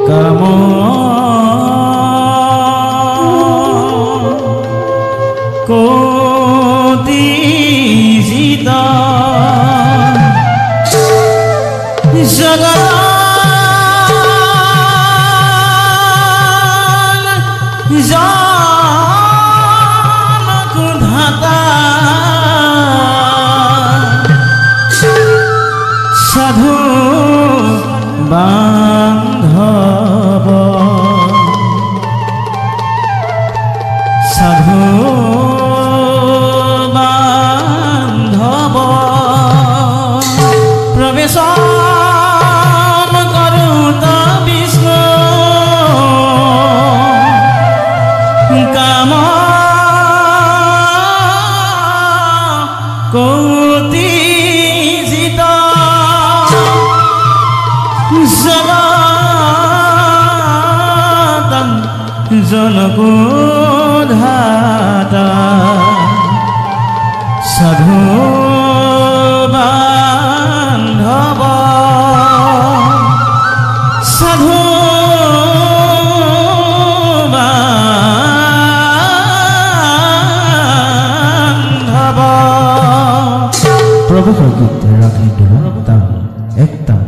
কাম কোটি জিতা জগত সাধু বান্ধব সাধু বান্ধব প্রবেশ করুত বিষ্ণু কাম কোটি জিতা জগতং জনকো ধাতা সাধু বান্ধব সাধু বান্ধব প্রভু গীত রাখি তাম একদম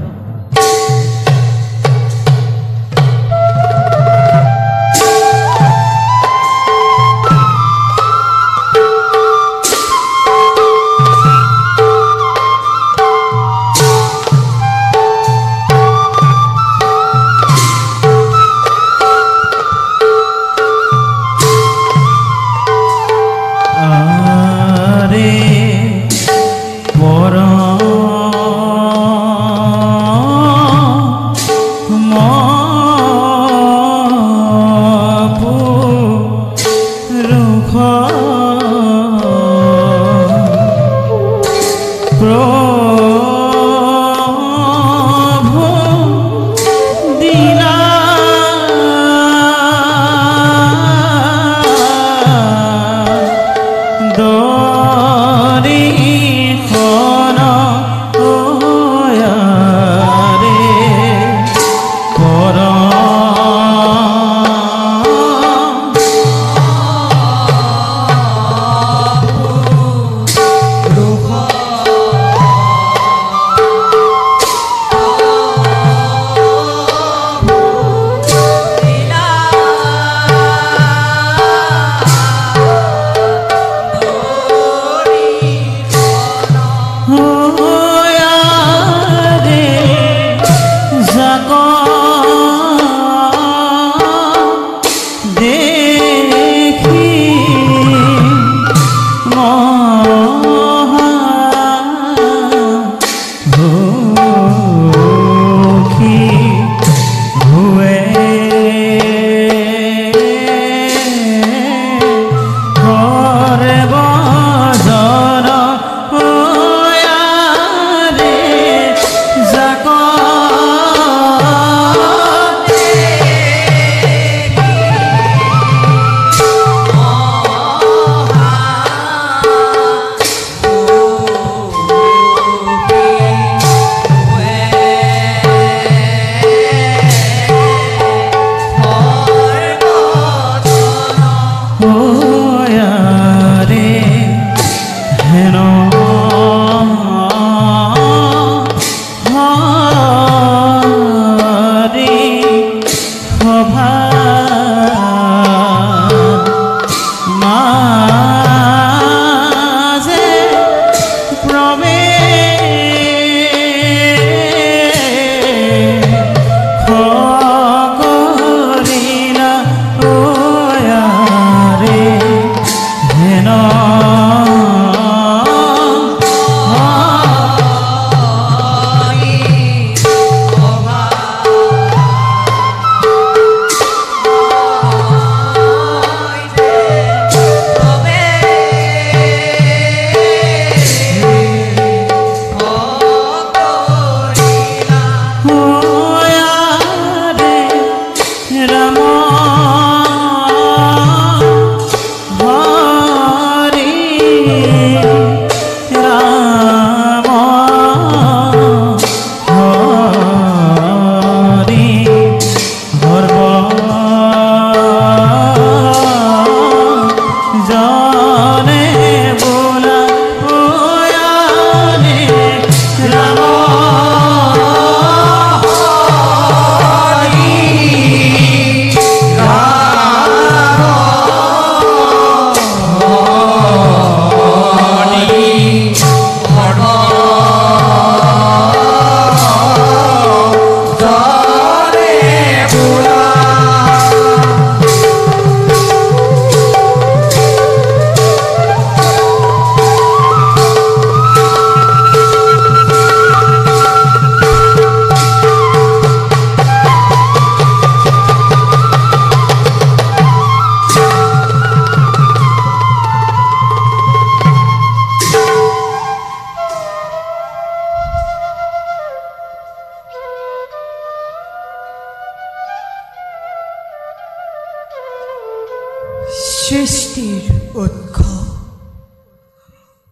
সৃষ্টির উৎস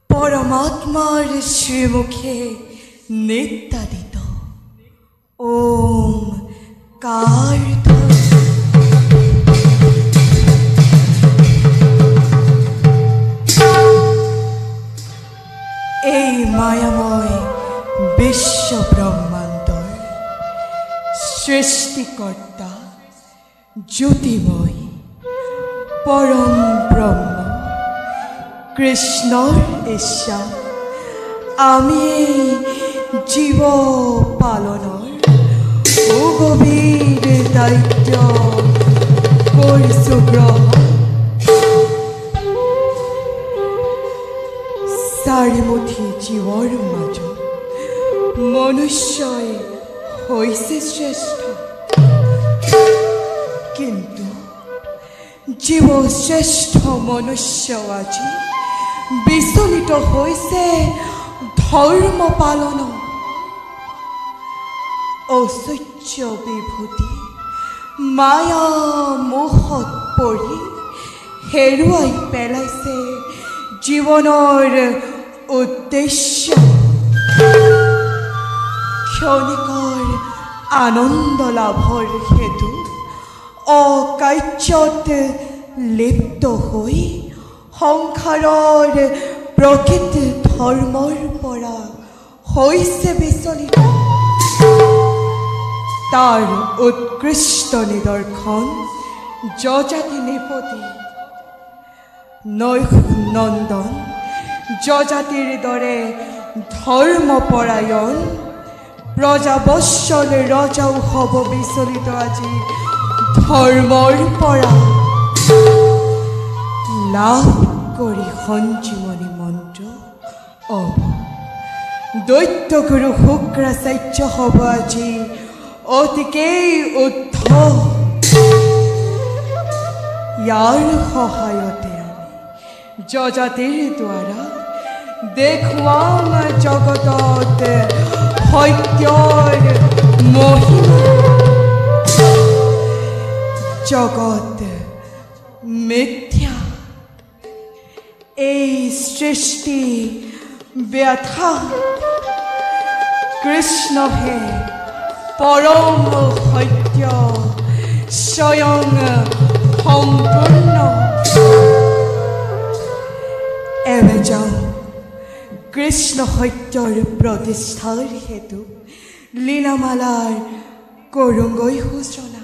পরমাত্মার শ্রীমুখে নিত্যাদিত ওম কার্ধ এই মায়াময় বিশ্ব ব্ৰহ্মাণ্ডৰ সৃষ্টিকৰ্তা জ্যোতিময় পৰম ব্ৰহ্ম কৃষ্ণৰ ইচ্ছা আমি জীৱ পালনৰ গভীৰ দায়িত্ব কৰিছোঁ গ্ৰহণ চাৰিমুঠি জীৱৰ মাজত মনুষ্যই হৈছে শ্ৰেষ্ঠ কিন্তু জীৱ শ্ৰেষ্ঠ মনুষ্য আজি বিচলিত হৈছে ধৰ্ম পালন ঐশ্বৰ্য বিভূতি মায়া মোহত পৰি হেৰুৱাই পেলাইছে জীৱনৰ উদ্দেশ্য ক্ষণিকৰ আনন্দ লাভৰ হেতু অকাৰ্যত লিপ্ত হৈ সংসাৰৰ প্ৰকৃত ধৰ্মৰ পৰা হৈছে বিচলিত তাৰ উৎকৃষ্ট নিদৰ্শন যজাতি নিপতি নন্দন যজাতিৰ দৰে ধৰ্মপৰায়ণ প্ৰজাবৎসল ৰজাও হ'ব বিচলিত আজি ধৰ্মৰ পৰা লাভ কৰি সঞ্জীৱনী মন্ত্ৰ অব দৈত্য গুৰু শুক্ৰাচাৰ্য হ'ব আজি অতিকেই উদ্ধৱ ইয়াৰ সহায়তে যজাতিৰ দ্বাৰা দেখুৱাম জগতত সত্যৰ মহিমা জগত মিথ্যা এই সৃষ্টি ব্যথা কৃষ্ণহে পৰম সত্য স্বয়ং সম্পূৰ্ণ এবেজাও কৃষ্ণ সত্যৰ প্ৰতিষ্ঠাৰ হেতু লীলামালাৰ কৰোঁগৈ সূচনা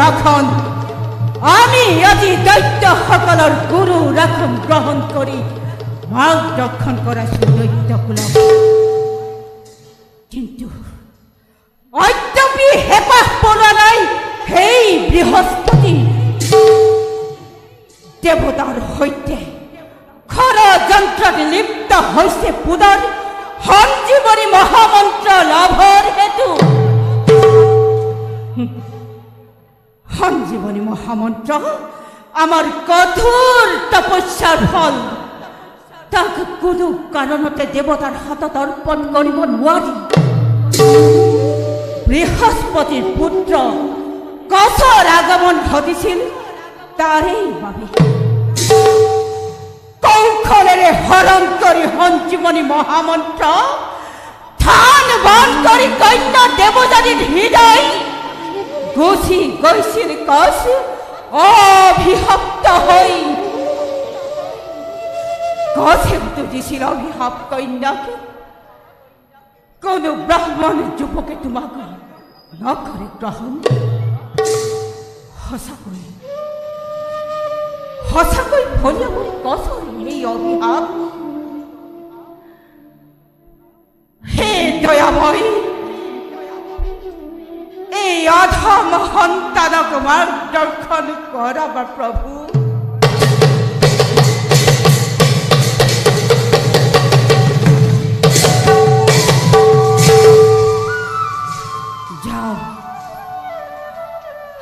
ৰাখন আমি আজি দৈত্যসকলৰ গুৰু ৰাখন গ্ৰহণ কৰি মাৰ্গদৰ্শন কৰাইছো দৈত্যকুলক। কিন্তু অদ্যপি হেঁপাহ পৰা নাই সেই বৃহস্পতি দেৱতাৰ সৈতে ষড়যন্ত্ৰত লিপ্ত হৈছে পুনৰ সঞ্জীৱনী মহামন্ত্ৰ লাভৰ হেতু। সঞ্জীৱনী মহামন্ত্ৰ আমাৰ কঠোৰ তপস্যাৰ ফল। তাক কোনো কাৰণতে দেৱতাৰ হাতত অৰ্পণ কৰিব নোৱাৰি। বৃহস্পতিৰ পুত্ৰ কচৰ আগমন ঘটিছিল তাৰেই বাবে। কৌশলেৰে হৰণ কৰি সঞ্জীৱনী মহামন্ত্ৰ থান বন কৰি কন্যা দেৱযানীৰ হৃদয় গুচি গৈছিল কচ অভিশপ্ত হৈ। কচে তুজিছিল অভিশাপ কন্যাকে, কোনো ব্ৰাহ্মণ যুৱকে তোমাক নকৰে গ্ৰহণ। সঁচাকৈ সঁচাকৈ ফলিয়াব কচৰ এই অভিশাপ। হে দয়াময়, এই অধম সন্তানক মাৰ্গদৰ্শন কৰাবা প্ৰভু। যাওঁ,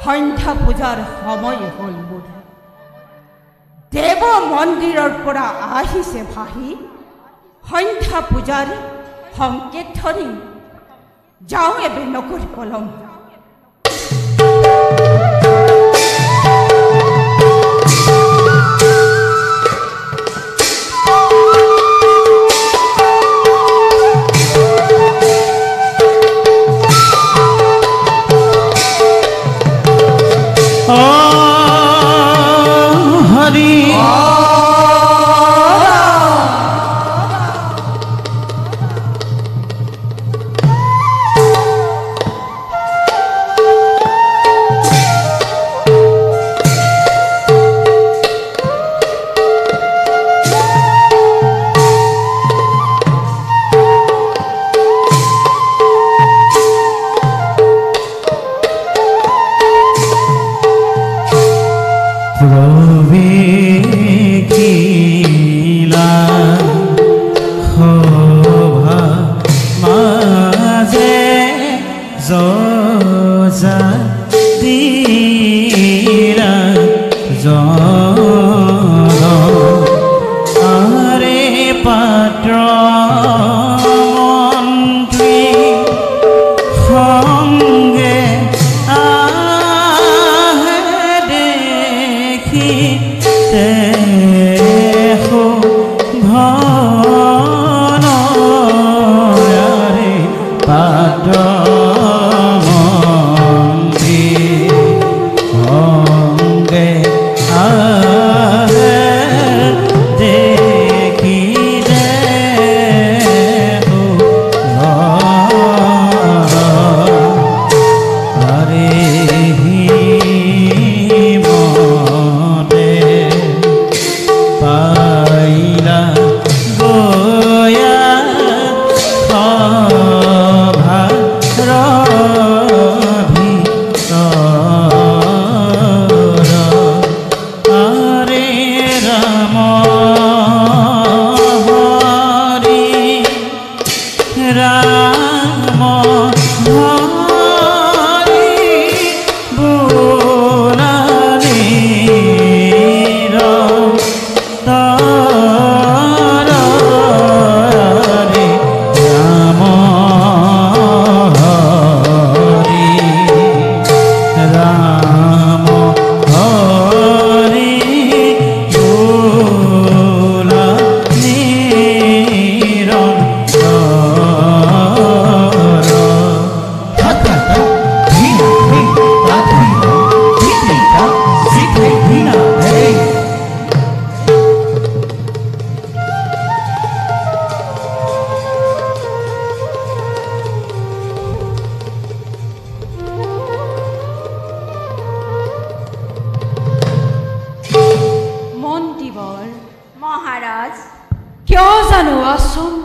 সন্ধ্যা পূজাৰ সময় হ'ল মোৰ। দেৱ মন্দিৰৰ পৰা আহিছে ভাহি সন্ধ্যা পূজাৰ সংকেত ধৰি। যাওঁ এবে নকৰি পলম।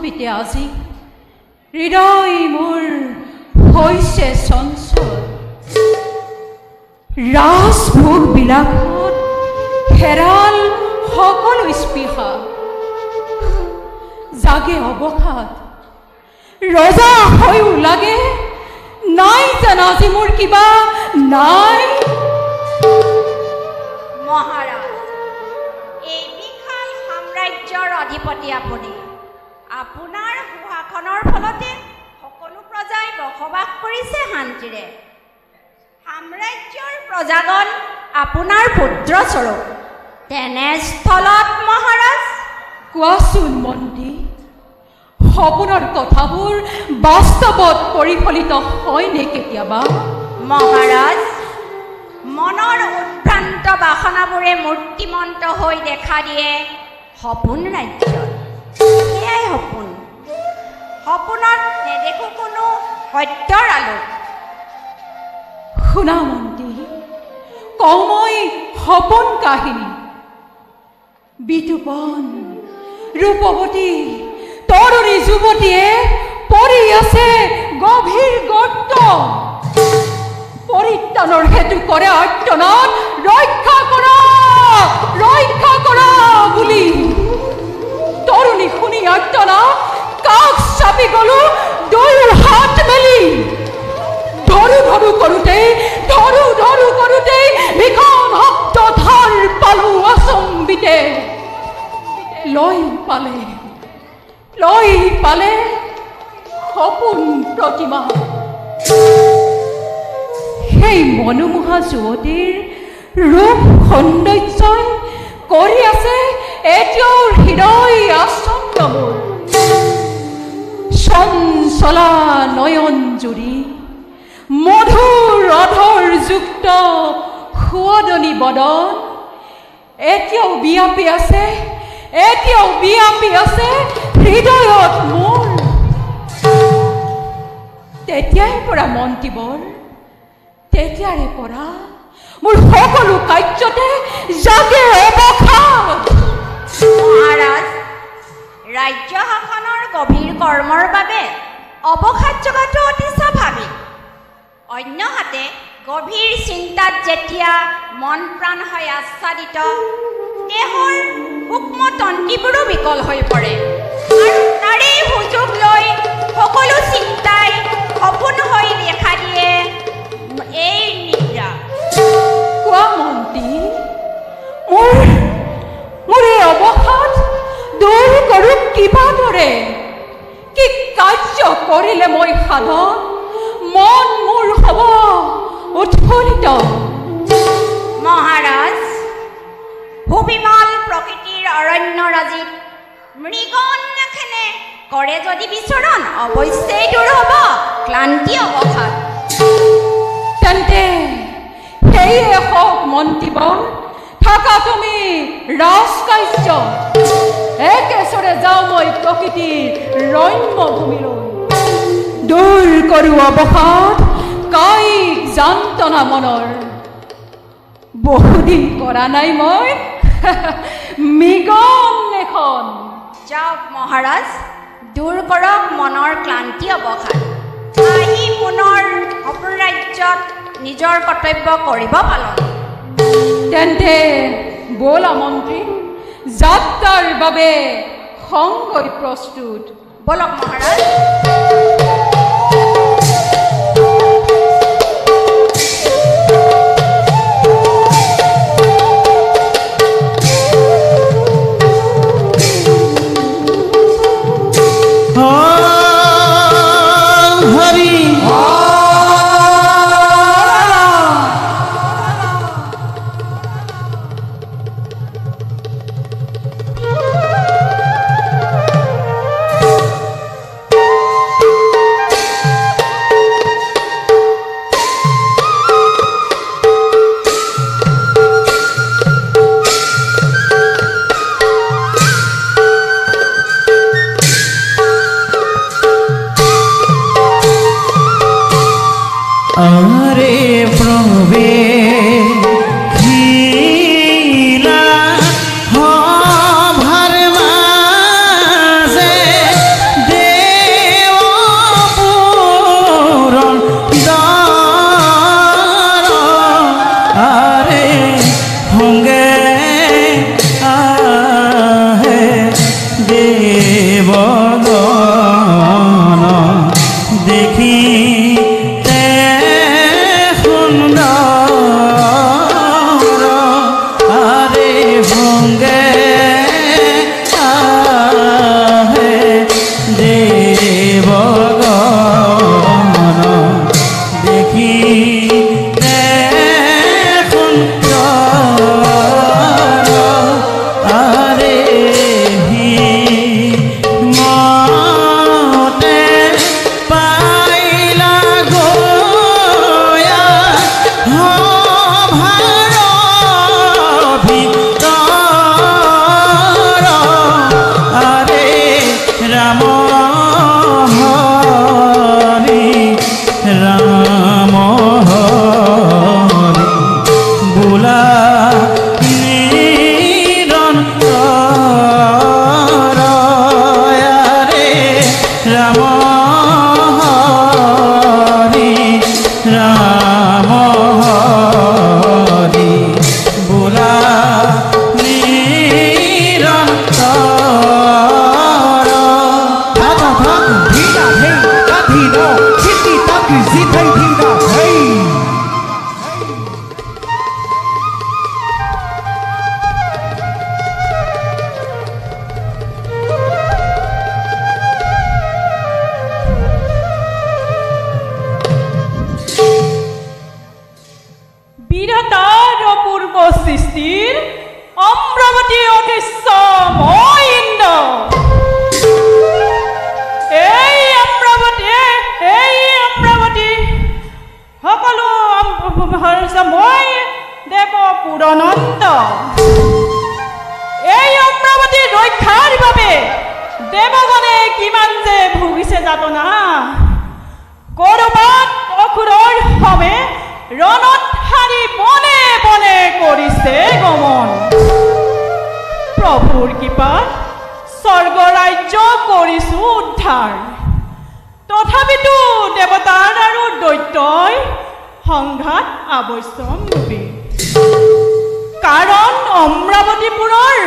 আচম্বিতে আজি হৃদয় মোৰ হৈছে চঞ্চল ৰাজভোগ বিলাসত হেৰাল সকলো স্পৃহা জাগে অৱসাদ ৰজা হৈও লাগে নাই জানা আজি মোৰ কিবা নাই মহাৰাজ এই বিশাল সাম্ৰাজ্যৰ অধিপতি আপুনি আপোনাৰ সুশাসনৰ ফলতে সকলো প্ৰজাই বসবাস কৰিছে শান্তিৰে সাম্ৰাজ্যৰ প্ৰজাগণ আপোনাৰ পুত্ৰস্বৰূপ তেনেস্থলত মহাৰাজ কোৱাচোন মন্ত্ৰী সপোনৰ কথাবোৰ বাস্তৱত পৰিফলিত হয়নে কেতিয়াবা মহাৰাজ মনৰ উদ্ভ্ৰান্ত বাসনাবোৰে মূৰ্তিমন্ত হৈ দেখা দিয়ে সপোন ৰাজ্যত সেয়াই সপোন সপোনত নেদেখো কোনো সত্যৰ আলোক শুনা মন্ত্ৰী কওঁ মই সপোন কাহিনী বিতুপন ৰূপৱতী তৰুণী যুৱতীয়ে পৰি আছে গভীৰ গৰ্ত পৰিত্ৰাণৰ হেতু কৰে আৰ্তনাদ ৰক্ষা কৰা বুলি তৰুণী শুনি আৰ্তনাদ কাষ চাপি গলো দুয়ো হাত মেলি ধৰু কৰোঁতে ভীষণ শব্দধাৰ পালো আচম্বিতে লৈ পালে সপোন প্ৰতিমা সেই মনোমোহা যুৱতীৰ ৰূপ সৌন্দৰ্যই কৰি আছে এতিয়াও হৃদয় আচন্ন মোৰ চঞ্চলা নয়ন জুৰি মধুৰ অধৰ যুক্ত সুৱদনী বদন এতিয়াও বিয়পি আছে হৃদয়ত মোৰ তেতিয়াৰে পৰা মোৰ সকলো কাৰ্যতে জাগে অৱসাদ মহাৰাজ ৰাজ্য শাসনৰ গভীৰ কৰ্মৰ বাবে অৱসাদ জগাটো অতি স্বাভাৱিক অন্যহাতে গভীৰ চিন্তাত যেতিয়া মন প্ৰাণ হয় আচ্ছাদিত দেহৰ সূক্ষ্ম তন্ত্ৰীবোৰো বিকল হৈ পৰে আৰু তাৰে সুযোগ লৈ সকলো চিন্তাই সপোন হৈ দেখা দিয়ে এই নিদ্ৰা কোৱা মন্ত্ৰী মোৰ এই অৱসাদ দূৰ কৰোঁ কিবা দৰে কি কাৰ্য কৰিলে মই সাধন মন মোৰ হ'ব উৎফুল্লিত মহাৰাজ ভূবিমল প্ৰকৃতিৰ অৰণ্যৰাজিত মৃগন্যাখনে কৰে যদি বিচৰণ অৱশ্যেই দূৰ হ'ব ক্লান্তি অৱসাদ তেন্তে সেয়ে হওক মন্ত্ৰীবৰ থাকা তুমি ৰাজকাৰ্য একেচৰে যাওঁ মই প্ৰকৃতিৰ ৰম্য ভূমিলৈ দূৰ কৰোঁ অৱসাদ কায়িক যান্ত্ৰণা মনৰ বহুদিন কৰা নাই মই মৃগন এখন যাওক মহাৰাজ দূৰ কৰক মনৰ ক্লান্তি অৱসাদ আহি পুনৰ সপোন ৰাজ্যত নিজৰ কৰ্তব্য কৰিব পালন তেন্তে ব'লা মন্ত্ৰী যাত্ৰাৰ বাবে সংগই প্ৰস্তুত বলক মহাৰাজ হৰি বাবে দেৱগণে কিমান যে ভুগিছে যাতনা কৰবাত অসুৰৰ সবে ৰণত হাৰি বনে বনে কৰিছে গমন প্ৰভুৰ কৃপাত স্বৰ্গ ৰাজ্য কৰিছো উদ্ধাৰ তথাপিতো দেৱতাৰ আৰু দৈত্যই সংঘাত আৱশ্যক নবী কাৰণ অমৰাৱতীপুৰৰ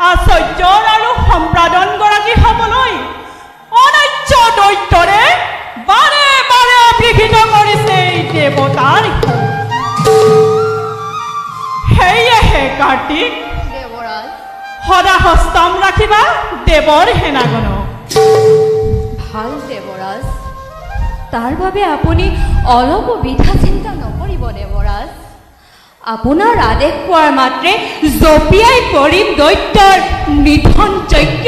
আচাৰ্যৰ আৰু সম্পাদন গৰাকী হ'বলৈ অনাৰ্য দৈত্যৰে বাৰে বাৰে অভিহিত কৰিছে দেৱতাৰ সেয়েহে কাৰ্তিক দেৱৰাজ সদা হস্তম ৰাখিবা দেৱৰ সেনাগণক ভাল দেৱৰাজ তাৰ বাবে আপুনি অলপ বিধা চিন্তা নকৰিব দেৱৰাজ আপোনাৰ আদেশ পোৱাৰ মাত্ৰে জপিয়াই পৰিম দৈত্যৰ নিধন যজ্ঞ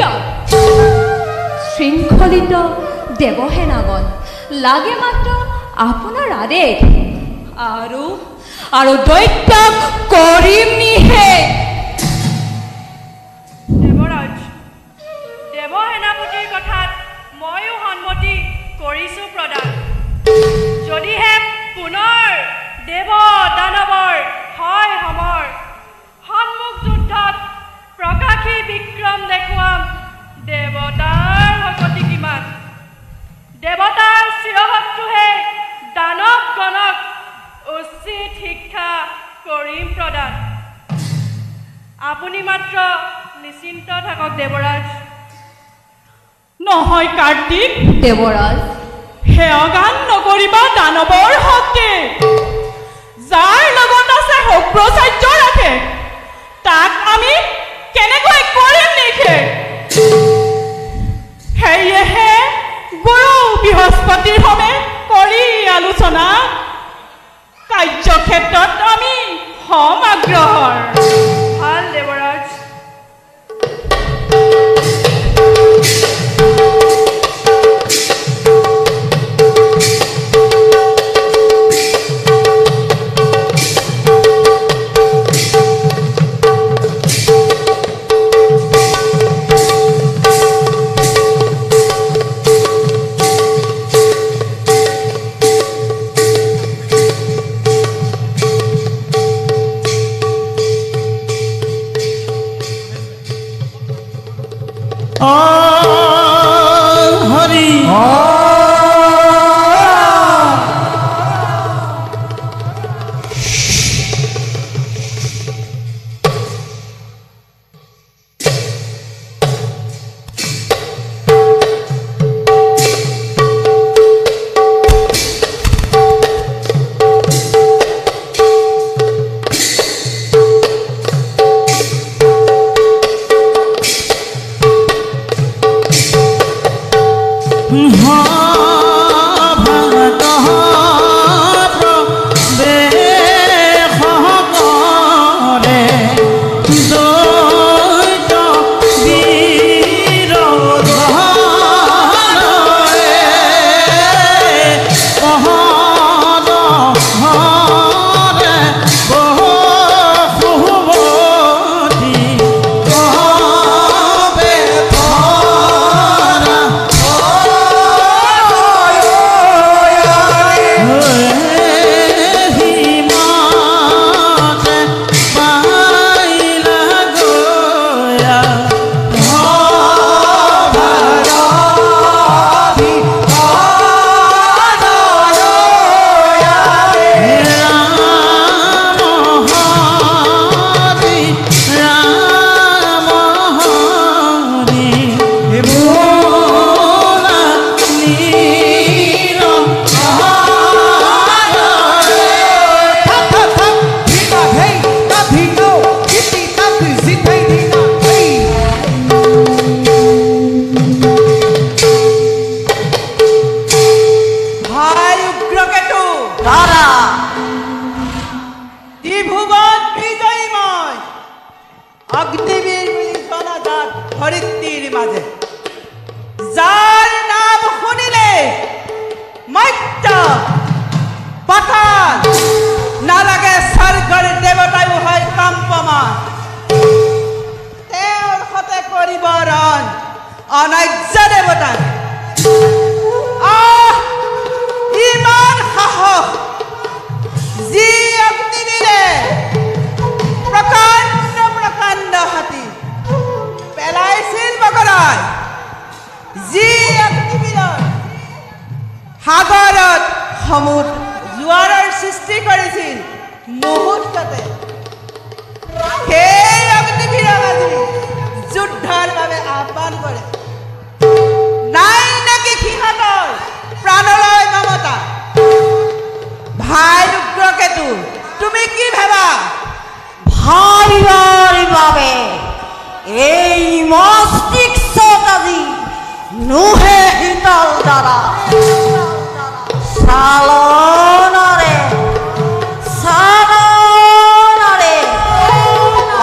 শৃংখলিত দেৱসেনাগণ লাগে মাত্ৰ আপোনাৰ আদেশ আৰু দৈত্যক কৰিম নিষেধ দেৱৰাজ দেৱসেনাপতিৰ কথাত ময়ো সন্মতি কৰিছোঁ প্ৰদান যদিহে পুনৰ দেৱ দানৱৰ হয় সমৰ সন্মুখ যুদ্ধত প্ৰকাশী বিক্ৰম দেখুৱাম দেৱতাৰ শক্তি কিমান দেৱতাৰ চিৰশত্ৰুহে দানৱ গণক উচিত শিক্ষা কৰিম প্ৰদান আপুনি মাত্ৰ নিশ্চিন্ত থাকক দেৱৰাজ নহয় কাৰ্তিক দেৱৰাজ হেয়গান নকৰিবা দানৱৰ শক্তি যাৰ লগত আছে সব্ৰচাৰ্য ৰাখে তাক আমি কেনেকৈ কৰিম নিষেধ সেয়েহে গুৰু বৃহস্পতিৰ সমে কৰি আলোচনা কাৰ্যক্ষেত্ৰত আমি সম আগ্ৰহৰ ভাল দেৱৰাজ হৰি অগ্নিবীৰ বুলি জনাজাত ধৰিত্ৰীৰ মাজে যাৰ নাম শুনিলে মৰ্ত্য পাতাল নালাগে স্বৰ্গৰ দেৱতায়ো হয় কম্পমান তেওঁৰ সতে কৰি শৰণ অনাৰ্য দেৱতাক ইমান সাহস যি অগ্নিবীৰে প্ৰকাণ্ড প্ৰকাণ্ড হাতী পেলাইছিল বগৰাই যি অগ্নিবীৰৰ সাগৰত সমুদ্ৰ জোৱাৰৰ সৃষ্টি কৰিছিল মুহূৰ্ততে সেই অগ্নিবীৰক আজি যুদ্ধৰ বাবে আহ্বান কৰে নাই নেকি সিহঁতৰ প্ৰাণলৈ মমতা ভাই ৰুদ্ৰকেতু তুমি কি ভাবা ভাইৰ বাবে এই মস্তিষ্ক আজি নোহে শীতল দ্বাৰা চালনৰে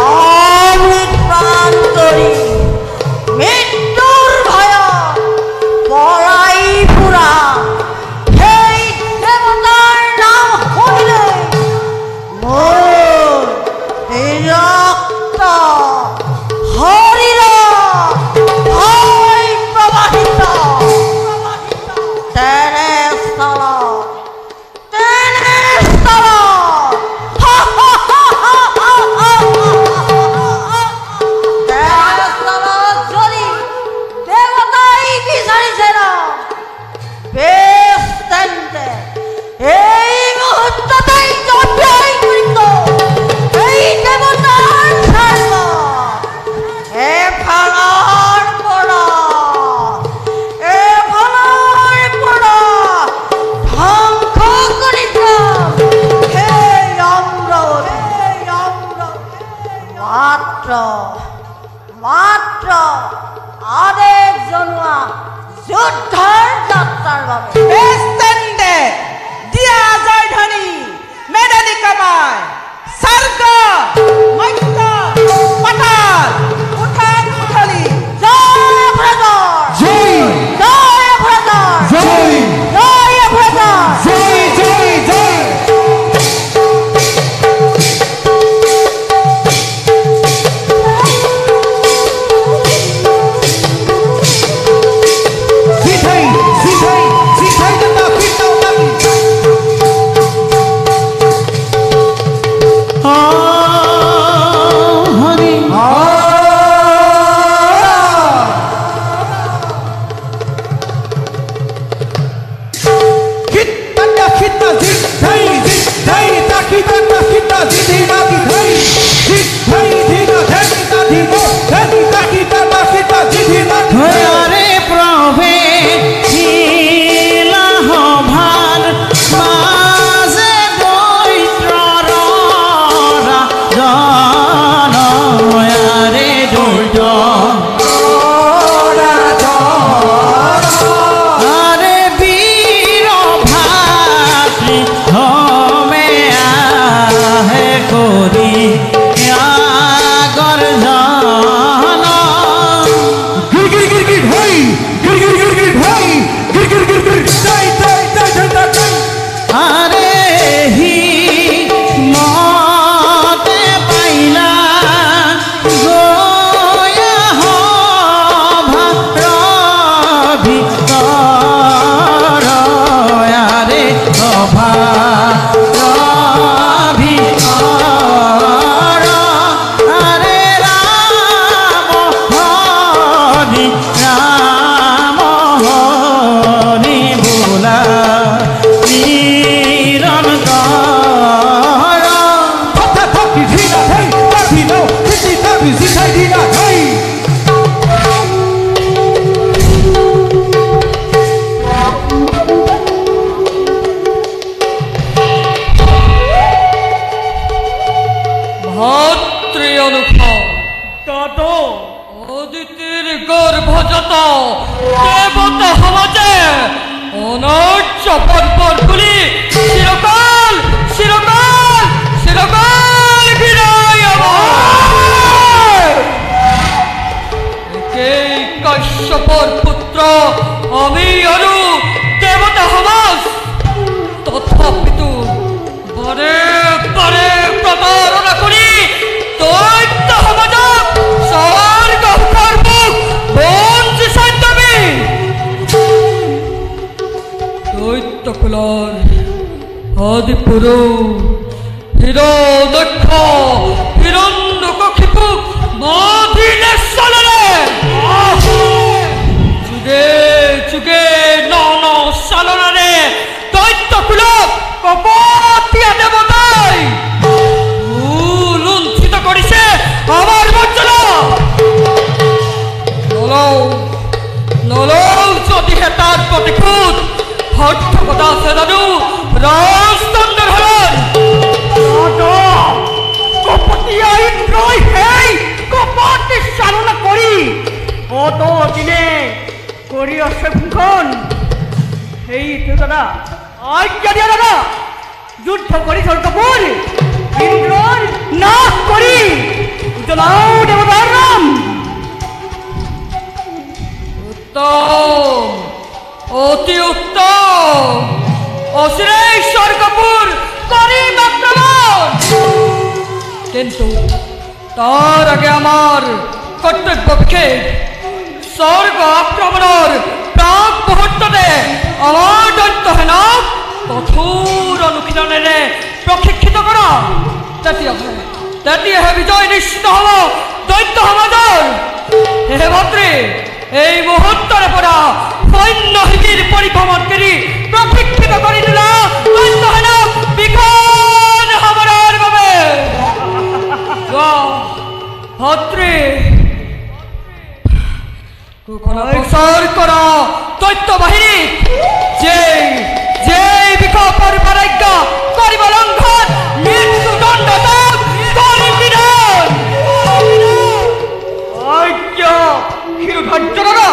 অমৃত প্ৰাণ কৰি মৃত্যুৰ ভয় পৰাই ফুৰা সেই দেৱতাৰ নাম শুনিলে মোৰ ৰক্ত শৰীৰ হৈ প্ৰবাহিত তেনে যদি দেৱতাই বিচাৰিছে ন বেছ তেন্তে এই মুহূৰ্ততেই জয় কৰিব এই দেৱতাৰ ধৰ্ম এফালৰ পৰা ধ্বংস কৰি যাম সেই অমৃত মাত্ৰ আদেশ জনোৱা যুদ্ধৰ যাত্ৰাৰ বাবে বেছ তেন্তে দিয়া জয়ধ্বনি মেদানী কামাই স্বৰ্গ মৰ্ত্য পাতাল উঠান উঠলি জয় অগ্ৰজৰ জয় জয় অগ্ৰজৰ জয় জয় অগ্ৰজৰ জয় জয় জয় জিঠাই দাদা ফিটাও দাবি হরি খিটা খিটা জিঠাই জিঠাই তাকি তাকা খিটা জিঠি নাকি ধাই জিঠাই দিনা ধাই নাকি ধাই তাকি তাকা খিটা জিঠি নাকি হরে প্রভে ছিলা ভার মাঝে দৈত্রর রাজনয়ারে দৈত্র আরে বীর ভাতৃ হমে আহে করি আগর জান গির গির গির গির হই গির গির গির গির হই গির গির গির গির তাই তাই তাই ঝন্ডা তাই আরে হি মতে পাইলা গোয়া হভা ভিতর আরে হভা ভিতর আরে রাম হরি রাম হরি ভোলা নিরন্তর কথা থাকি ঢিলা ধাই তাকি নাও খিটি তাবি জিঠাই ঢিলা ধাই ভাতৃ-অনুখাও তত অদিতির গর্ভজাত দেবতা সমাজে অনার্য পর্বতগুলি চিরকাল চিরকাল চিরকাল বিদায় একেই কাশ্যপর পুত্র আমি আৰু দেবতা সমাজ তথাপিতো বাৰে বাৰে প্ৰতাৰণা কৰি দৈত্য সমাজক স্বৰ্গ সৰ্বক আদি পুরু হিরোদক্ষ হিরণ্যকশিপু মদিনে চললে যুগে যুগে ন সালনারে দৈত্যকুলক কপটিয়া দেবতাই লুণ্ঠিত করিছে আমার বঞ্চনা নলৌ যদিহে তার প্রতিকুল হঠকতা সেদানু রাজদণ্ডের হলেন কপটিয়া ইন্দ্রই হেই কপটি চালনা করি কত দিনে করি অসংখ্যন এই দাদা আজ্ঞা দিয়া দাদা যুদ্ধ করি স্বর্গপুর ইন্দ্রর নাশ করি জ্বলাও দেবতার নাম উত্তম অতি উত্তম অচিরেই স্বর্গপুর করিম আক্রমণ কিন্তু তার আগে আমার কর্তব্য বিশেষ স্বর্গ আক্রমণের প্রাক মুহূর্ততে আমার দৈত্য হেনক কঠোর অনুশীলনেৰে প্ৰশিক্ষিত কৰা তেতিয়াহে বিজয় নিশ্চিত হ'ব দৈত্য সমাজৰ হে ভাতৃ এই মুহূৰ্তৰে পৰা সৈন্য শিবিৰ পৰিভ্ৰমণ কৰি প্ৰশিক্ষিত কৰি তোলা দৈত্য হেনক বিকট সমাৰৰ বাবে ভাতৃ প্রসার করা দৈত্য বাহিনী যে বিকল্পের পরাজ্ঞা করিব লঙ্ঘন মৃত্যুদণ্ড আজ্ঞা ক্ষীরধার্যরা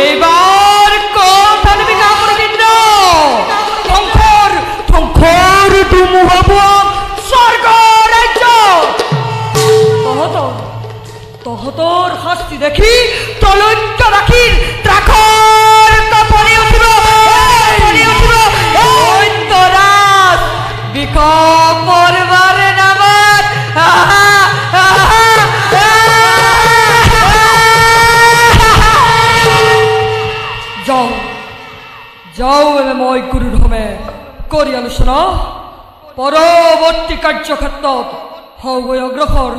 এইবার কোথায় কাপড় দিন ধ্বংসর ধ্বংসর দুমুহাবুয়া স্বর্গ রাজ্য তহতর শাস্তি দেখি তলৈক্য রাখি ত্রাখর কাপড়ি উঠিব দৈত্যরাজ বিকপর বারে নামাত যাও এবে মই গুৰুৰ হমে কৰি আলোচনা পৰৱৰ্তী কাৰ্যক্ষেত্ৰত হওঁগৈ অগ্ৰসৰ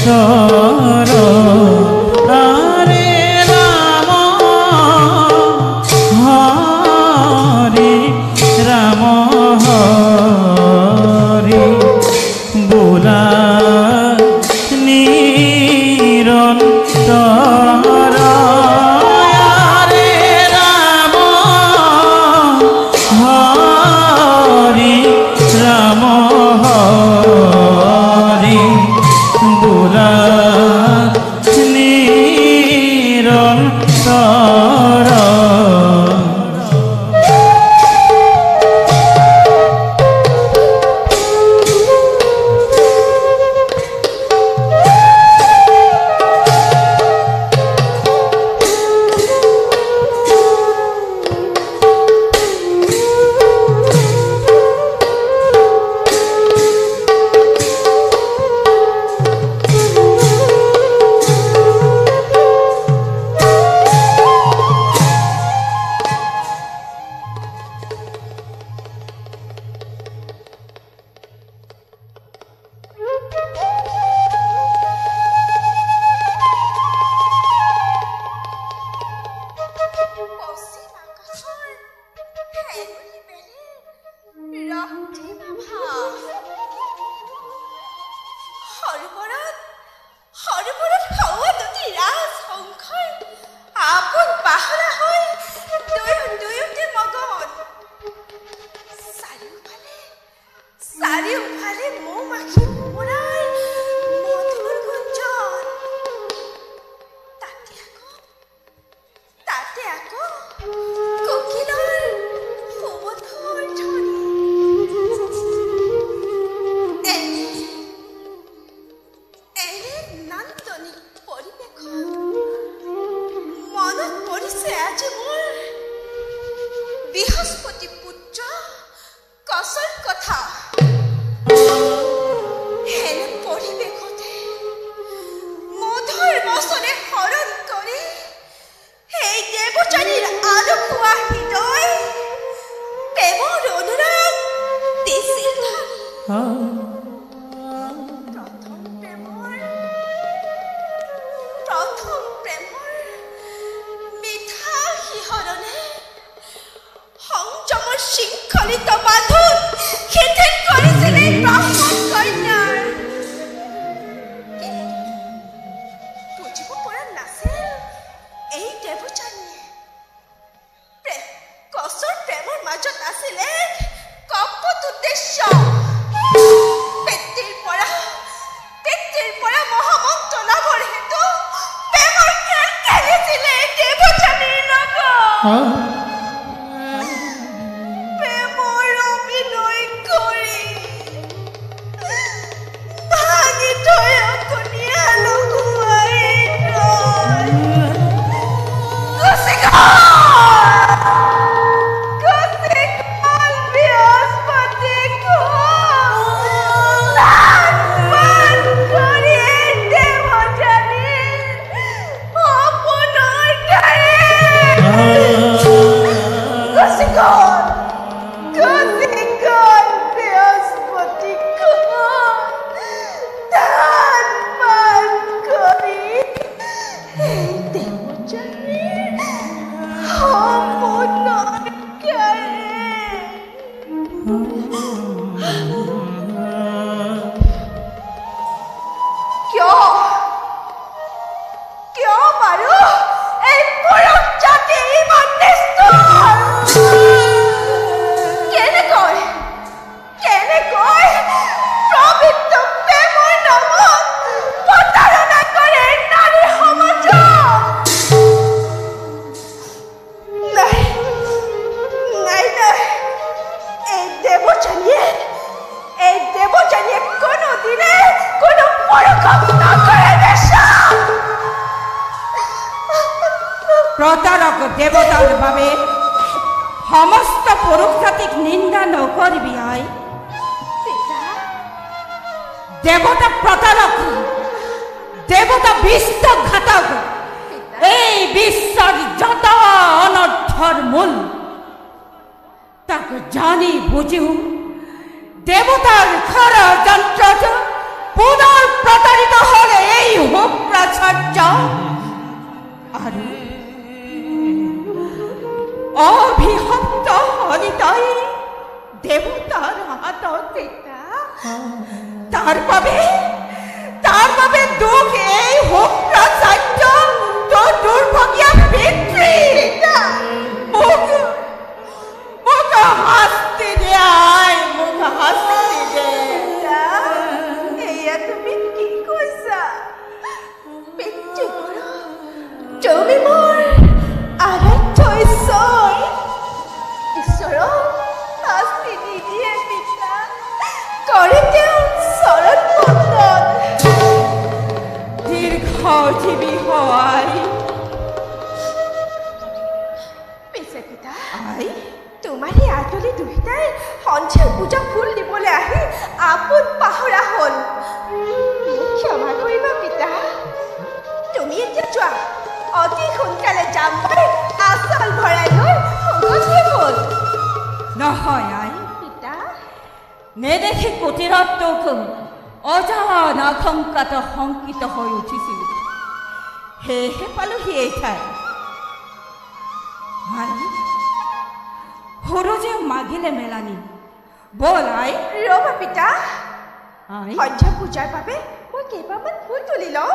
তর আরে রাম হরে রাম হরে বোলা নিরন্তর আরে রাম হরে রাম হরে বোলা নিরন্তর প্রতারক দেবতার ভাবে সমস্ত পুরুষাতিক নিন্দা নকরিবি আই। দেবতা প্রতারক, দেবতা বিশ্বঘাতক, এই বিশ্বের যত অনর্থর মূল তাকে জানি বুঝিও দেবতার ষড়যন্ত্র পুনর প্রতারিত হলে সজীৱী হয় পিছে পিতা আই তোমাৰ এই আইতলি দুহিতাই সন্ধিয়া পূজা ফুল দিবলৈ আহি আপোন পাহৰা হ'ল মোক ক্ষমা কৰিবা পিতা তুমি এতিয়া যোৱা অতি সোনকালে যাম মই আচল ভৰাই লৈ সগতি হ'ল নহয় আই পিতা নেদেখি কুটিৰত তোক অজান আশংকাত শংকিত হৈ উঠিছিল সেয়েহে পালোহি এই ঠাই আই সৰু যে মাগিলে মেলানি বল আই ৰ'বা পিতা আই সন্ধিয়া পূজাৰ বাবে মই কেইবামান ফুল তুলি লওঁ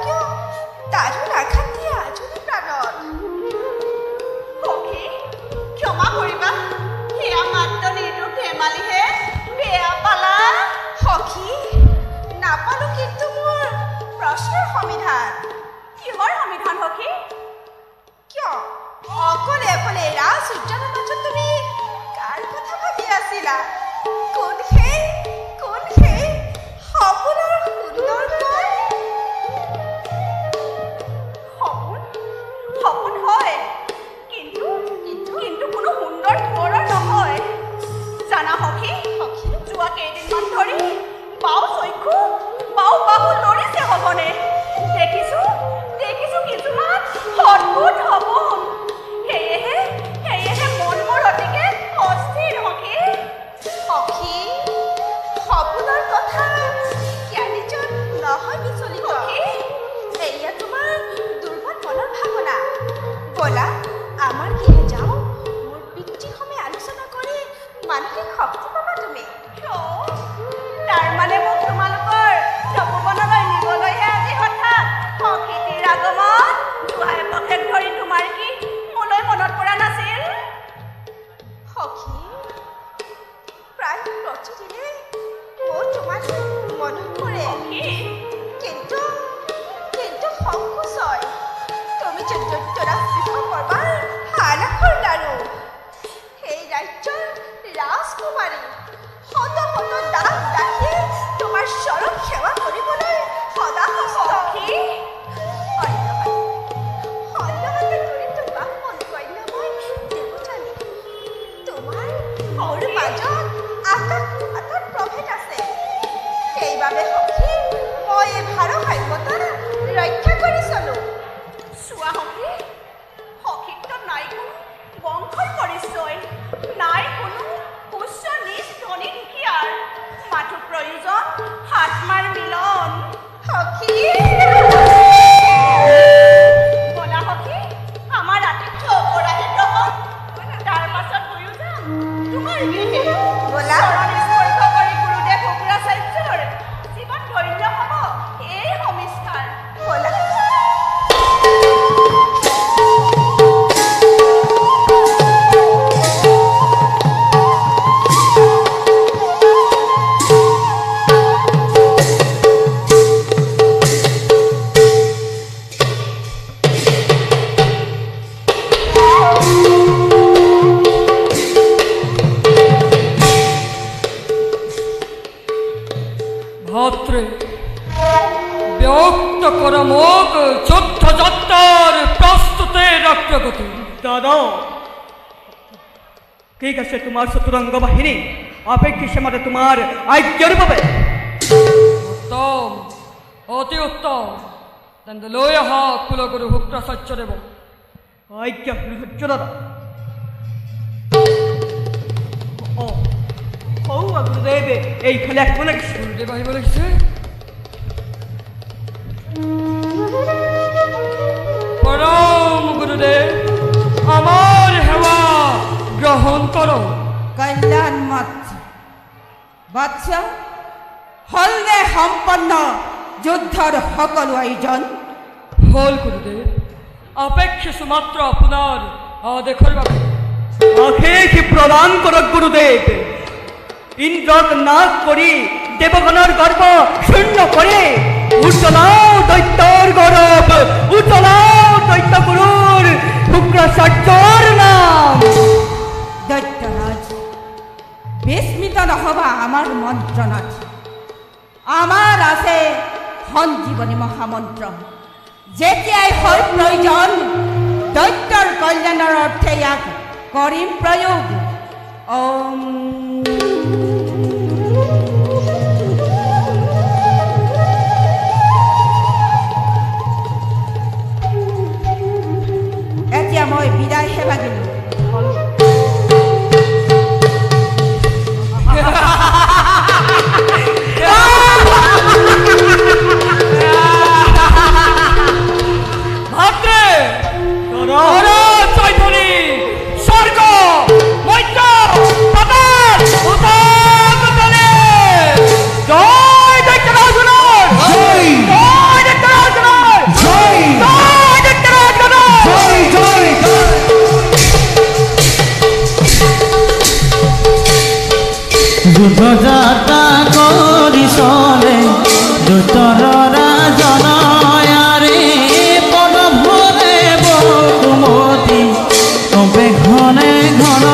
কিয় দাৰুণ আঘাত দিয়া আজনী প্ৰাণত সখী ক্ষমা কৰিবা সেয়া মাত্ৰ নিৰ্দোষ ধেমালিহে বেয়া পালা সখী নাপালো কিন্তু মোৰ প্ৰশ্নৰ সমাধান কিহৰ সমিধান সখী কিয় অকলে অকলে ৰাজ উদ্যানৰ মাজত তুমি কাৰ কথা ভাবি আছিলা কোন সেই সপোনৰ সুন্দৰ সপোন হয় কিন্তু কোনো সুন্দৰ কোঁৱৰৰ নহয় জানা সখী যোৱা কেইদিনমান ধৰি বাও চক্ষু বাও বাহু লৰিছে হ'বনে দেখিছো কিছুমান অদ্ভুত সপোন সেয়েহে মন মোৰ অতিকে অস্থিৰ সখী সপোনৰ কথা জ্ঞানীজন নহয় বিচলিত এয়া তোমাৰ দুৰ্বল মনৰ ভাৱনা ব'লা আমাৰ গৃহে যাওঁ মোৰ পিতৃসমে আলোচনা কৰি মানসিক শক্তি পাবা তুমি তাৰমানে মোক তোমালোকৰ তপোবনলৈ নিবলৈহে আজি হঠাৎ সংগীতিৰ আগমন দুহাই পক্ষে ধৰি তোমাৰ কি মোলৈ মনত পৰা নাছিল সখী প্ৰায় প্ৰতিদিনে মোৰ তোমাক মনত পৰে কিন্তু সংকোচ হয় তুমি যে দৈত্যৰাজ বিশ্বকৰ্মাৰ হানাসৰ লাৰু সেই ৰাজ্যৰ ৰাজকুমাৰী শত দাস দাসীয়ে তোমাৰ চৰণ সেৱা কৰিবলৈ সদা সখী অন্যহাতে দৰিদ্ৰ বাহন কন্যাময় দেৱযানী তোমাৰ মোৰ মাজত আকাশ পাতাল প্ৰভেদ আছে সেইবাবে সখী মই এই ভাৰসাম্যতা ৰক্ষা কৰি চলো চোৱা সখীত্ব নাই কোনো বংশৰ পৰিচয় নাই কোনো উচ্চ নিজ ধনী দুখীয়াৰ মাথো প্ৰয়োজন আত্মাৰ মিলন সখী বলা সখী আমাৰ আতিথ্য অপৰাধী গ্ৰহণ তাৰ পাছত গৈও যাম তোমাৰ গৃহে ব'লা চৰণ স্পৰ্শ কৰি গুৰুদেৱ শুক্ৰাচাৰ্যৰ জীৱন ধন্য হ'ব এই সমিস্কাৰ ব'লা ভাত্রে ব্যক্ত কর মোক যুদ্ধযাত্রার প্রস্তুতের অগ্রগতি দাদা ঠিক আছে তোমার চতুরঙ্গ বাহিনী অপেক্ষিসে মতে তোমার আজ্ঞার পাবে উত্তম অতি উত্তম তেন্তে লৈ আহা কুলগুরু শুক্রাচার্য দেব আজ্ঞা সূর্য দাদা গুরুদেব এইখানে এখন গুরুদেব আহিব লাগিছে পরম গুরুদেব আমার সেৱা গ্ৰহণ কৰো কল্যাণ মাত্ৰ বৎস হলনে সম্পন্ন যুদ্ধৰ সকলো আয়োজন হল গুৰুদেব অপেক্ষিছো মাত্ৰ আপনাৰ আদেশৰ বাবে অশেষ প্রদান করক গুরুদেব ইন্দ্রক নাশ করি দেবগণের গর্ব শূন্য করে উজ্জ্বলাও দৈত্যর গৌরব উজ্জ্বলাও দৈত্য গুরুর শুক্রাচার্যর নাম দৈত্যৰাজ বিস্মিত নহবা আমাৰ মন্ত্ৰণত আমাৰ আছে সঞ্জীৱনী মহামন্ত্ৰ যেতিয়াই হয় প্ৰয়োজন দৈত্যৰ কল্যাণৰ অৰ্থে ইয়াক কৰিম প্ৰয়োগ এতিয়া মই বিদায় সেৱা দিলোঁ যুদ্ধ যাত্ৰা কৰি চলে দৈত্যৰ ৰাজনয়াৰে পদভৰে বসুমতী কম্পে ঘনে ঘন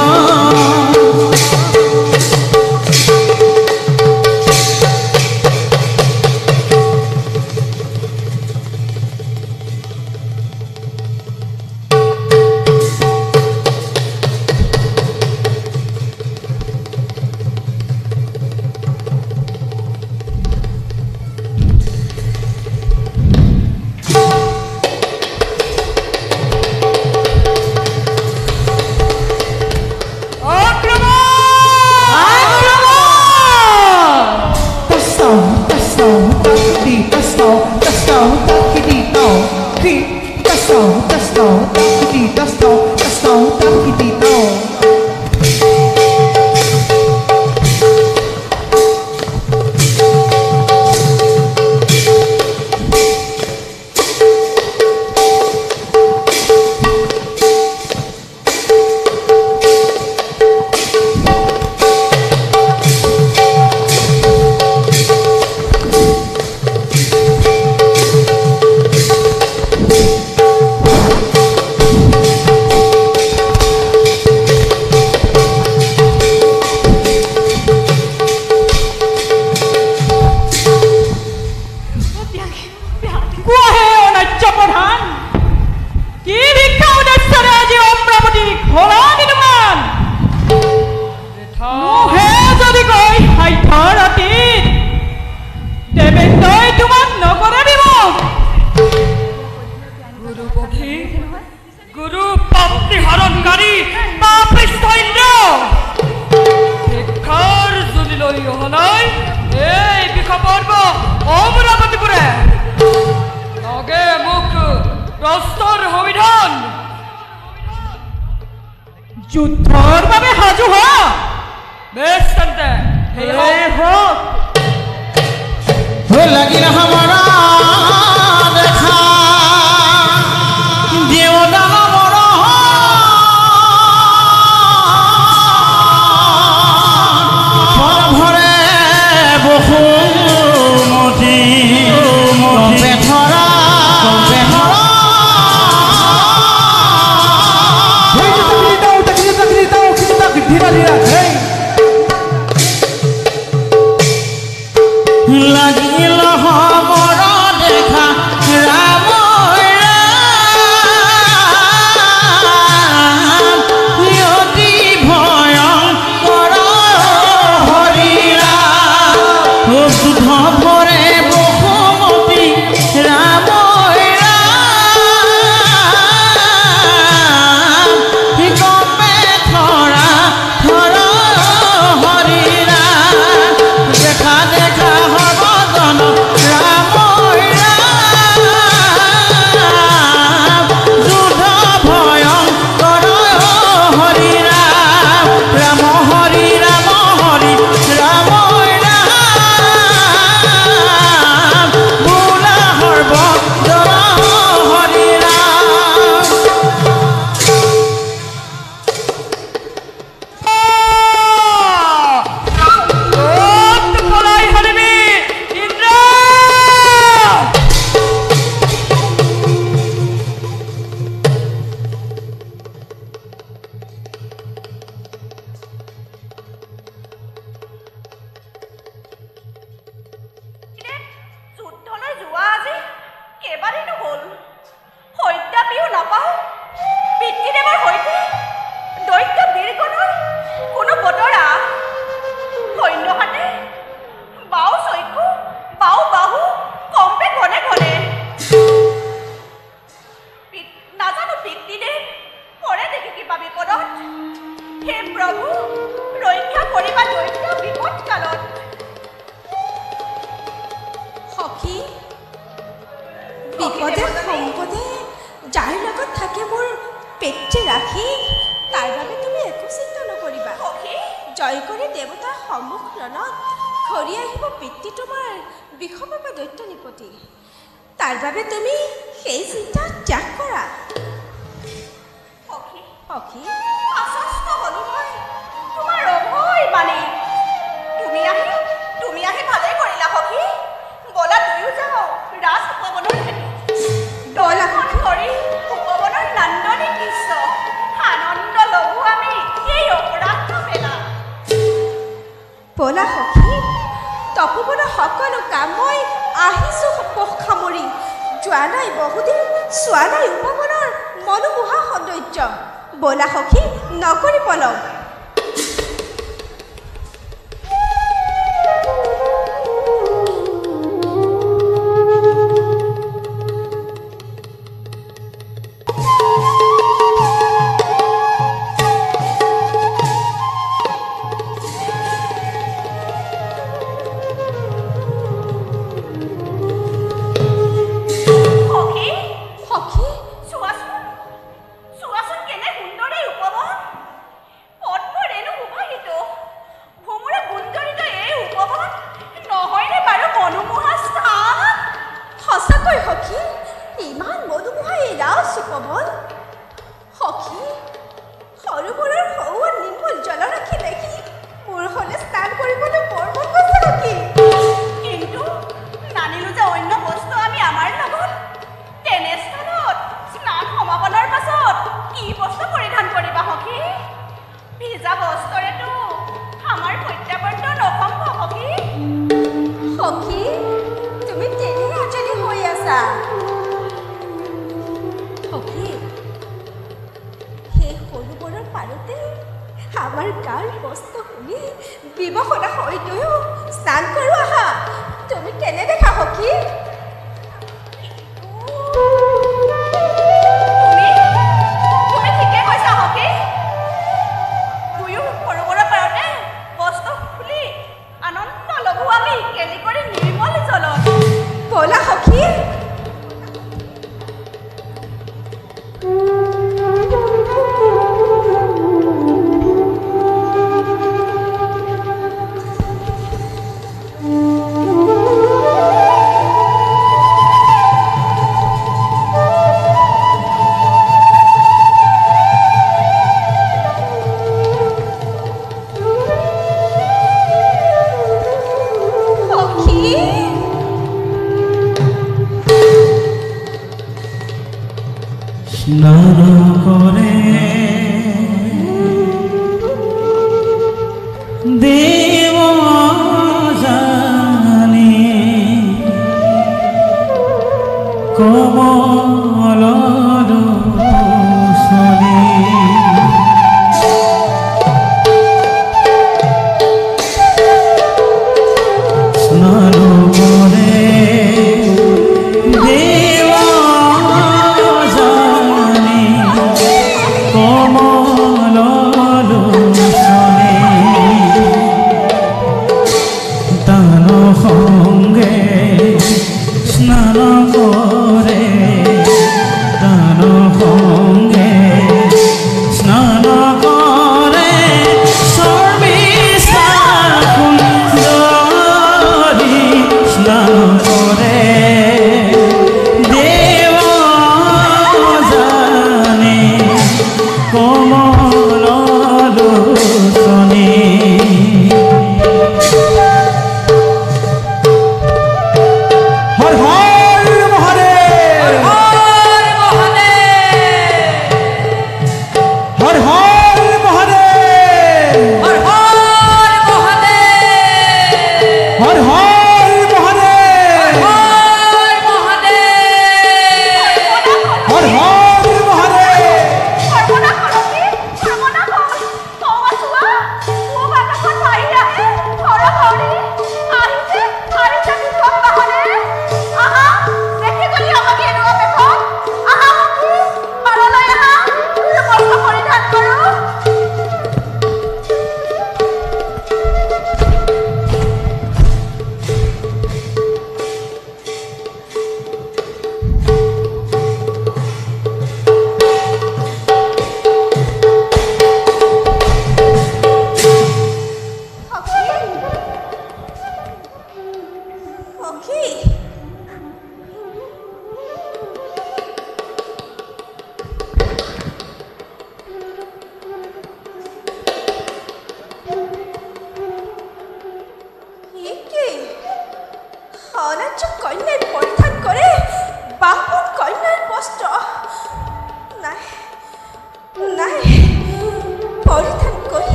যুদ্ধৰ বাবে সাজু হ বেশ তেন্তে লাগিল हमरा দেখা দেৱদান মৰ ভৰে বসুমতী কম্পে ধৰা লাগিল हमर দেখা राम অতি ভয়ংকৰ হৰি ৰাম যুদ্ধ ভৰে বসুমতী ৰাম কম্পে ধৰা ধৰা হৰি ৰাম দেখা দেখা বিপদে সম্পদে যাৰ লগত থাকে মোৰ পেটে ৰাখি তাৰ বাবে তুমি একো চিন্তা নকৰিবা জয় কৰি দেৱতাৰ সন্মুখৰণত ঘূৰি আহিব পিতৃ তোমাৰ বিষম বা দৈত্য নিপতি তাৰ বাবে তুমি সেই চিন্তা ত্যাগ কৰা সখী আশ্বস্ত হলো মই তোমাৰ অভয় মানে ভৱনৰ সকলো কাম মই আহিছোঁ সামৰি যোৱা নাই বহুদিন চোৱা নাই উপবনৰ মনোমোহা সৌন্দৰ্য ব'লা সখী নকৰি পলম আমাৰ গাৰ কষ্ট শুনি বিবসনা হৈতৈও স্নান কৰোঁ আহা তুমি কেনে দেখা সখী তুমি ঠিকে কৈছা সখী দুয়ো সৰোবৰৰ পাৰতে বস্ত্ৰ খুলি আনন্দ লভো আমি কেলি কৰি নিৰ্মল জলত ব'লা সখী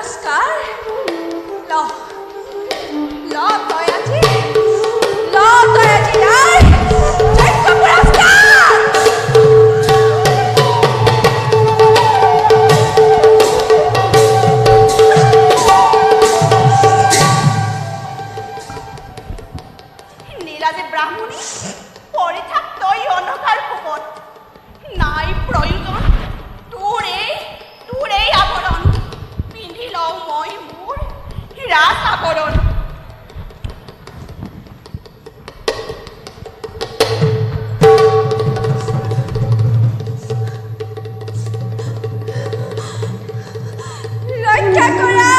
পুৰস্কাৰ ল তই আজি নাই পুৰস্কাৰ নীলাজে ব্ৰাহ্মণী পৰি থাক তই অন্ধকাৰ কোবত নাই প্ৰয়োজন তোৰ এই আৱৰণ পিন্ধি লওঁ মই মোৰ ৰাজ আৱৰণ ৰক্ষা কৰা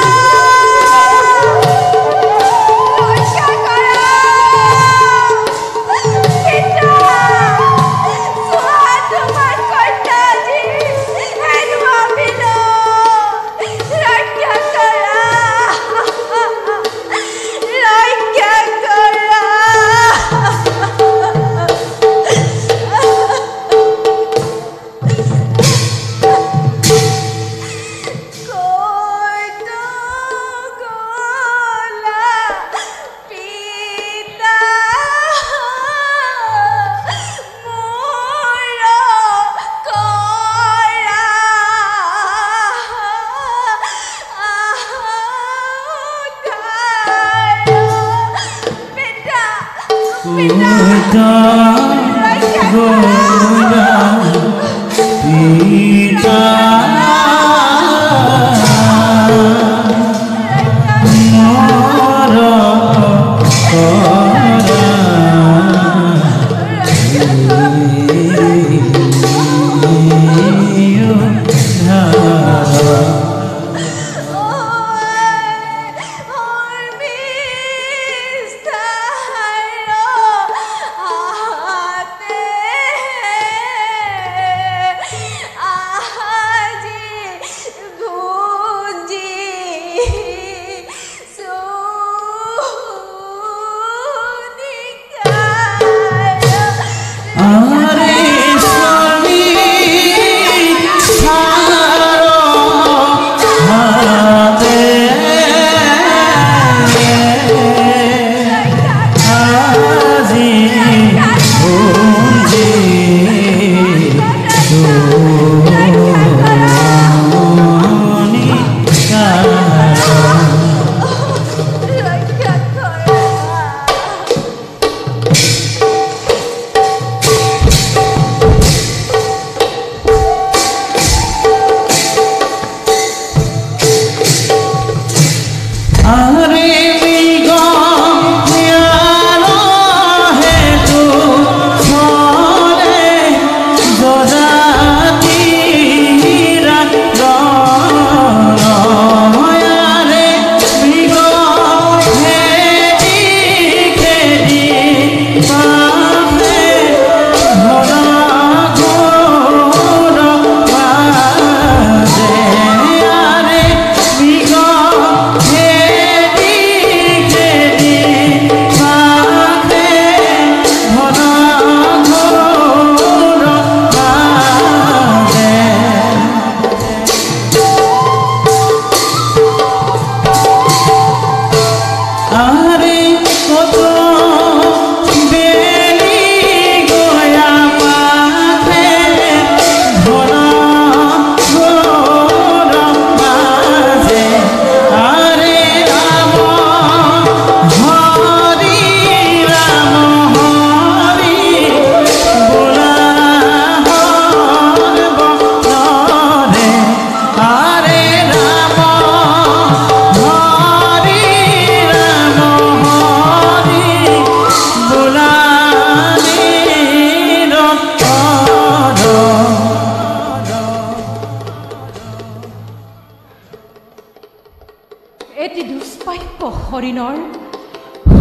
হৰিণৰ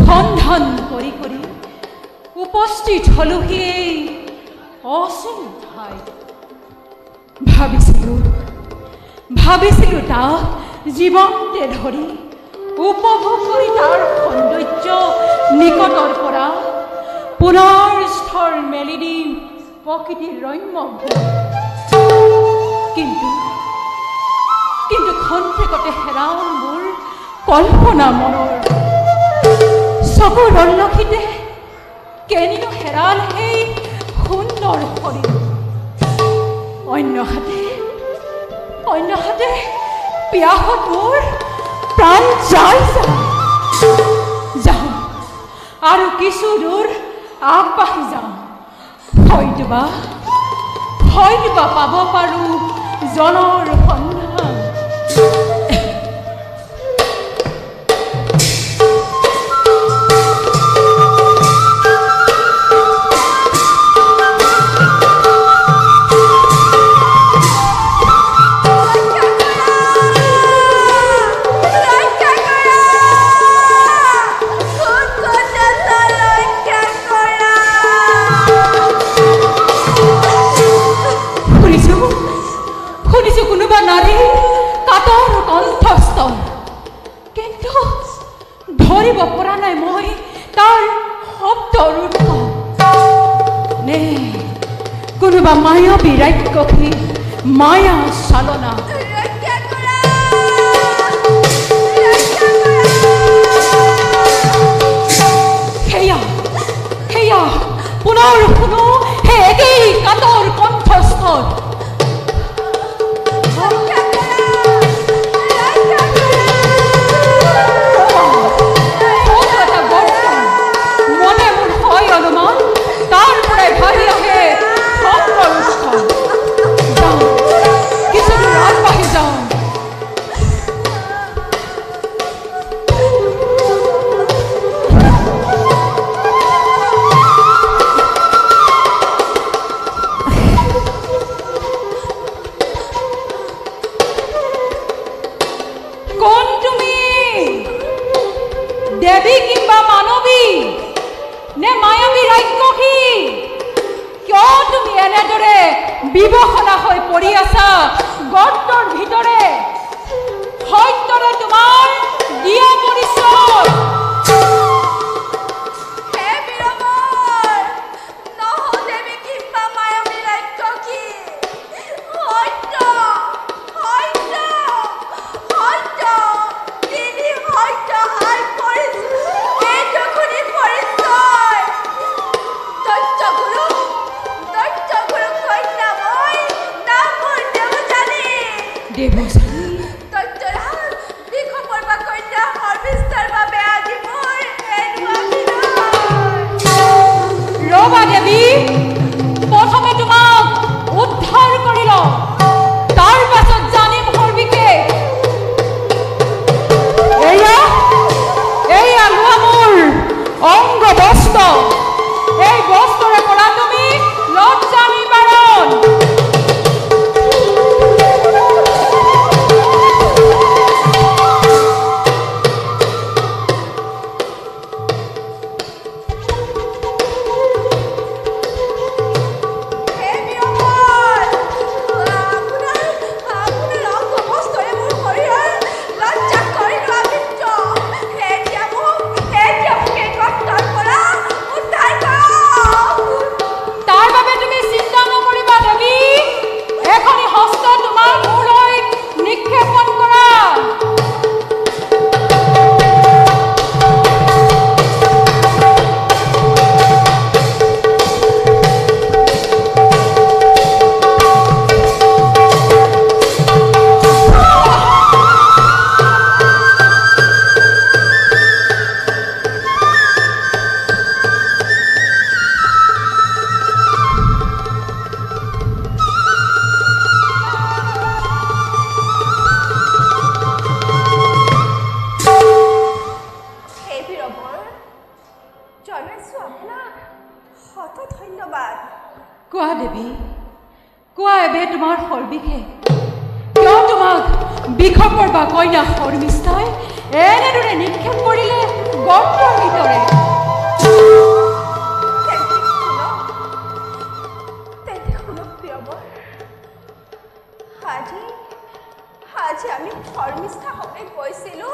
সন্ধান কৰি কৰি উপস্থিত হলোহি অচিন ঠাইত। ভাবিছিলো তাক জীৱন্তে ধৰি উপভোগ কৰি তাৰ সৌন্দৰ্য নিকটৰ পৰা পুনৰ স্থৰ মেলি দিম প্ৰকৃতিৰ ৰম্য। কিন্তু খন্তেকতে হেৰাল কল্পনা মনৰ চকুৰ ৰলখিতে কেনিনো হেৰাল সেই সুন্দৰ শৰীৰ অন্যহাতে পিয়াহত মোৰ প্ৰাণ যায় যাওঁ আৰু কিছু দূৰ আগবাঢ়ি যাওঁ হয়তোবা পাব পাৰোঁ জনৰ সন্ধান ধৰিব পৰা নাই মই তাৰ শব্দৰ উৎস নে কোনোবা মায়াবী ৰাক্ষসী মায়া চালনা সেয়া পুনৰ শুনো সেই একেই কাতৰ কণ্ঠস্বৰ দেৱী কিংবা মানৱী নে মায়াবী ৰাক্ষসী কিয় তুমি এনেদৰে বিবসনা হৈ পৰি আছা গৰ্তৰ ভিতৰে সত্যৰে তোমাৰ দিয়া পৰিচয় ৰবা দেৱী প্ৰথমে তোমাক উদ্ধাৰ কৰি লওঁ তাৰ পাছত জানিম সৰ্বিকে এয়া লোৱা মোৰ অংগ বস্ত্ৰ এই বস্ত্ৰৰে পৰা তুমি লজ্জা নিবাৰণ কোৱা দেৱী কোৱা এবে তোমাৰ সৰ্বিকে কিয় তোমাক বিখপৰ বা কইনা শৰ্মিষ্ঠাই এনেদৰে নিক্ষেপ কৰিলে গৰ্তৰ ভিতৰে আজি আমি শৰ্মিষ্ঠা হবে গৈছিলো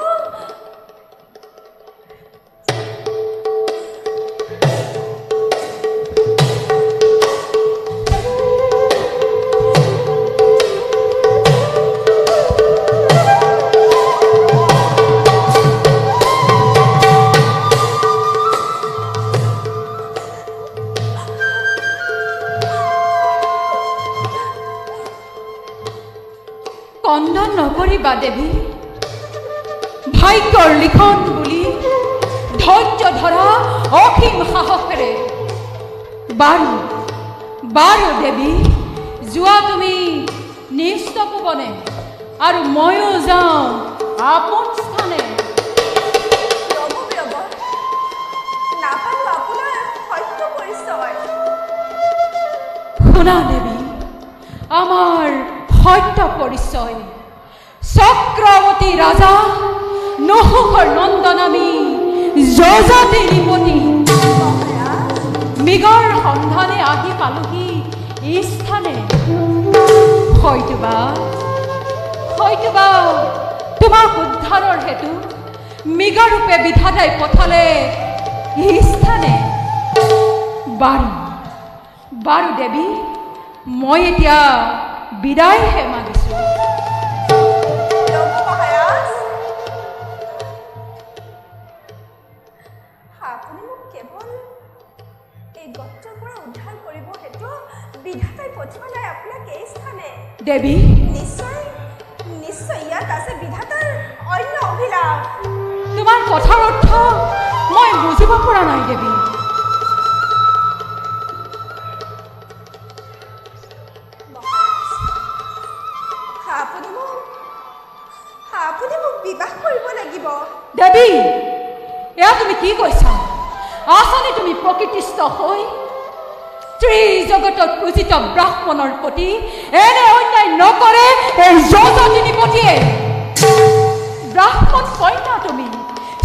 নাভাবিবা দেৱী ভাগ্যৰ লিখন বুলি ধৈৰ্য ধৰা অসীম সাহসেৰে বাৰু বাৰু দেৱী যোৱা তুমি নিস্তপবনে আৰু ময়ো যাওঁ আপোন স্থানে শুনা দেৱী আমাৰ সত্য পৰিচয় চক্ৰৱৰ্তী ৰাজা নহুকৰ নন্দন আমি যজাতি নিপতি মৃগৰ সন্ধানে আহি পালোহি এই স্থানে হয়তোবা তোমাক উদ্ধাৰৰ হেতু মৃগৰূপে বিধাতাই পঠালে এই স্থানে বাৰু দেৱী মই এতিয়া বিদায়হে মাগিছো আপুনি মোক কেৱল এই গত্ৰৰ পৰা উদ্ধাৰ কৰিব হেতু বিধাতাই পঠিওৱা নাই আপোনাক এই স্থানে দেৱী নিশ্চয় ইয়াত আছে বিধাতাৰ অন্য অভিলাষ তোমাৰ কথাৰ অৰ্থ মই বুজিব পৰা নাই দেৱী আপুনি মোক বিবাহ কৰিব লাগিব দেৱী এয়া তুমি কি কৈছা আচনি তুমি প্ৰকৃতিস্থ হৈ ত্ৰিজগতত পূজিত ব্ৰাহ্মণৰ প্ৰতি এনে অন্যায় নকৰে এই যজাতি নিপতিয়ে ব্ৰাহ্মণ কন্যা তুমি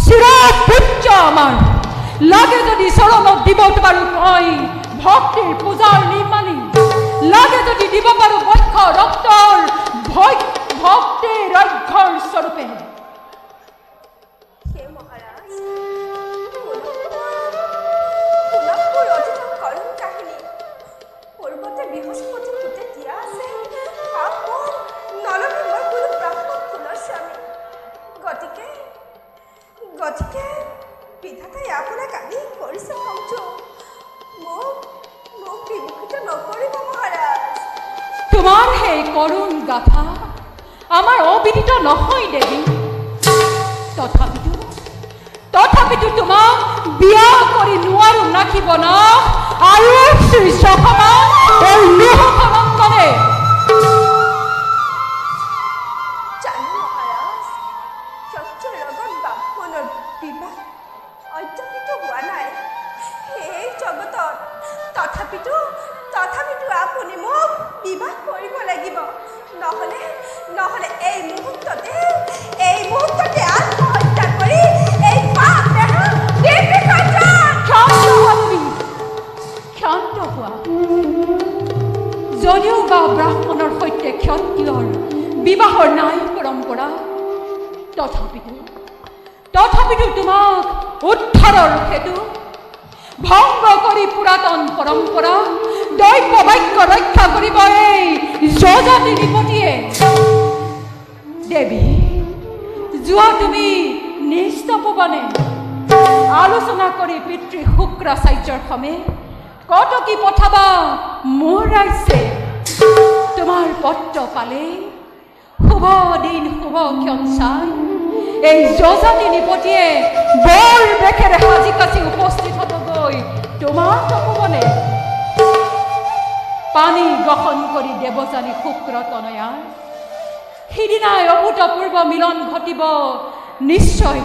চিৰাত পুত্ৰ আমাৰ লাগে যদি চৰণত দিব পাৰো কয় ভক্তিৰ পূজাৰ নিৰ্মাণী লাগে যদি দিব পাৰো বক্ষ ৰক্তৰ ভক্তিৰ ৰক্ষৰ স্বৰূপে গতিকে বিধাতাই আপোনাক আনি কৰিছে মোক বিমুখিত নকৰিব মহাৰাজ তোমাৰ সেই কৰুণ গাথা আমাৰ অবিদিত নহয় দেৱী তথাপিতো তোমাক বিয়া কৰি নোৱাৰো নাখিব না আৰু শ্ৰী সভা এই লোহনন্দনে তথাপিতো আপুনি মোক বিবাহ কৰিব লাগিব নহলে এই মুহূৰ্ততে আত্মহত্যা কৰি এই পাপ দেহ ক্ষান্ত হোৱা যদিও বা ব্ৰাহ্মণৰ সৈতে ক্ষত্ৰিয়ৰ বিবাহৰ নাই পৰম্পৰা তথাপিতো তোমাক উদ্ধাৰৰ হেতু ভংগ কৰি পুৰাতন পৰম্পৰা দৈৱ বাক্য ৰক্ষা কৰিব এই যজাতি নিপতিয়ে দেৱী যোৱা তুমি নিস্তপবনে আলোচনা কৰি পিতৃ শুক্ৰাচাৰ্যৰ সমে কটকি পঠাবা মোৰ ৰাজ্যে তোমাৰ পত্ৰ পালে শুভ দিন শুভ ক্ষণ চাই এই যজাতি নিপতিয়ে বৰ বেখেৰে সাজি কাচি উপস্থিত হ'বগৈ তোমাৰ তপোবনে পানী গ্ৰহণ কৰি দেৱযানী শুক্ৰ তনয়াৰ সিদিনাই অভূতপূৰ্ব মিলন ঘটিব নিশ্চয়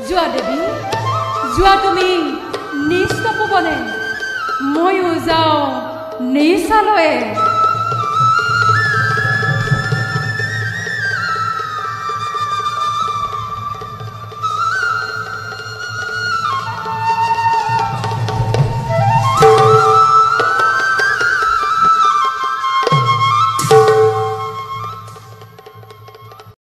যোৱা দেৱী যোৱা তুমি নিস্তপবনে ময়ো যাওঁ নিচালয়ে